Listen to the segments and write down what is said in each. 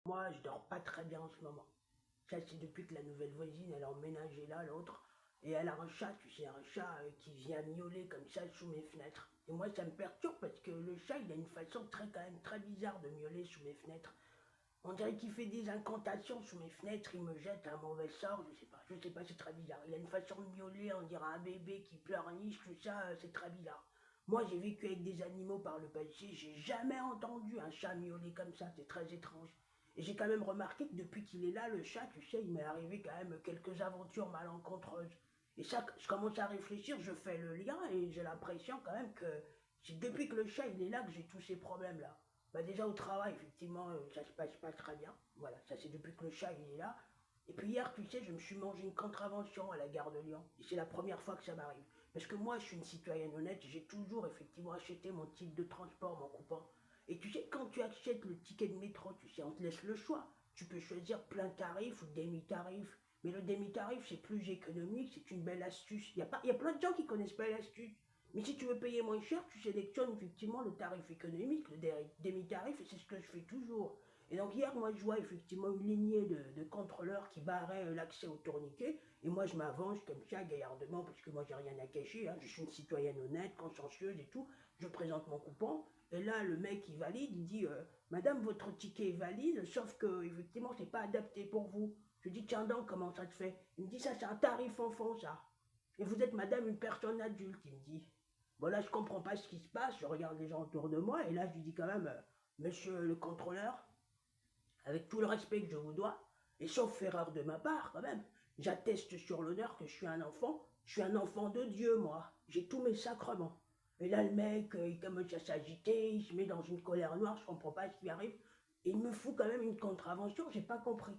Moi, je dors pas très bien en ce moment. Ça, c'est depuis que la nouvelle voisine, elle a emménagé là, l'autre. Et elle a un chat, tu sais, un chat qui vient miauler comme ça sous mes fenêtres. Et moi, ça me perturbe parce que le chat, il a une façon quand même très bizarre de miauler sous mes fenêtres. On dirait qu'il fait des incantations sous mes fenêtres, il me jette un mauvais sort, je sais pas, c'est très bizarre. Il a une façon de miauler, on dirait un bébé qui pleurniche, tout ça, c'est très bizarre. Moi, j'ai vécu avec des animaux par le passé, j'ai jamais entendu un chat miauler comme ça, c'est très étrange. Et j'ai quand même remarqué que depuis qu'il est là, le chat, tu sais, il m'est arrivé quand même quelques aventures malencontreuses. Et ça, je commence à réfléchir, je fais le lien et j'ai l'impression quand même que c'est depuis que le chat il est là que j'ai tous ces problèmes-là. Bah déjà au travail, effectivement, ça se passe pas très bien. Voilà, ça c'est depuis que le chat il est là. Et puis hier, tu sais, je me suis mangé une contravention à la gare de Lyon. Et c'est la première fois que ça m'arrive. Parce que moi, je suis une citoyenne honnête, j'ai toujours effectivement acheté mon titre de transport, mon coupon. Et tu sais, quand tu achètes le ticket de métro, tu sais, on te laisse le choix. Tu peux choisir plein tarif ou demi-tarif. Mais le demi-tarif, c'est plus économique, c'est une belle astuce. Il y a plein de gens qui connaissent pas l'astuce. Mais si tu veux payer moins cher, tu sélectionnes effectivement le tarif économique, le demi-tarif, et c'est ce que je fais toujours. Et donc hier, moi, je vois effectivement une lignée de contrôleurs qui barraient l'accès au tourniquet, et moi, je m'avance comme ça, gaillardement, parce que moi, j'ai rien à cacher, hein. Je suis une citoyenne honnête, consciencieuse et tout. Je présente mon coupon, et là, le mec, il valide, il dit Madame, votre ticket est valide, sauf que, effectivement, c'est pas adapté pour vous. Je dis Tiens donc, comment ça te fait? Il me dit Ça, c'est un tarif enfant, ça. Et vous êtes madame une personne adulte, il me dit. Bon là, je comprends pas ce qui se passe, je regarde les gens autour de moi, et là, je lui dis quand même, monsieur le contrôleur, avec tout le respect que je vous dois, et sauf erreur de ma part quand même, j'atteste sur l'honneur que je suis un enfant de Dieu, moi, j'ai tous mes sacrements. Et là, le mec, il commence à s'agiter, il se met dans une colère noire, je comprends pas ce qui arrive, et il me fout quand même une contravention, j'ai pas compris.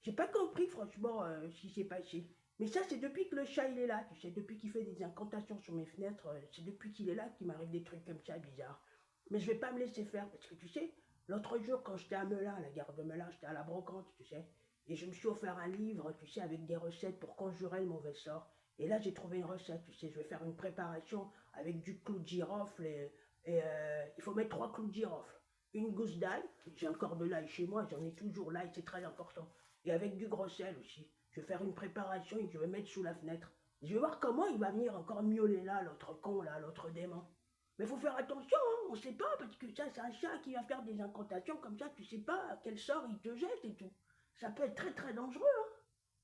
J'ai pas compris franchement ce qui s'est passé. Mais ça, c'est depuis que le chat il est là, tu sais, depuis qu'il fait des incantations sur mes fenêtres, c'est depuis qu'il est là qu'il m'arrive des trucs comme ça bizarres. Mais je vais pas me laisser faire parce que tu sais, l'autre jour quand j'étais à Melun, à la gare de Melun, j'étais à la brocante, tu sais, et je me suis offert un livre, tu sais, avec des recettes pour conjurer le mauvais sort. Et là, j'ai trouvé une recette, tu sais, je vais faire une préparation avec du clou de girofle et il faut mettre 3 clous de girofle, une gousse d'ail, j'ai encore de l'ail chez moi, j'en ai toujours l'ail, c'est très important et avec du gros sel aussi. Je vais faire une préparation et je vais mettre sous la fenêtre. Je vais voir comment il va venir encore miauler là, l'autre con là, l'autre démon. Mais faut faire attention, hein, on sait pas, parce que ça, c'est un chat qui va faire des incantations comme ça, tu sais pas à quel sort il te jette et tout. Ça peut être très très dangereux, hein.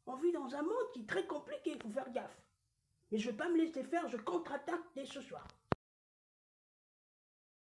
On vit dans un monde qui est très compliqué, il faut faire gaffe. Mais je vais pas me laisser faire, je contre-attaque dès ce soir.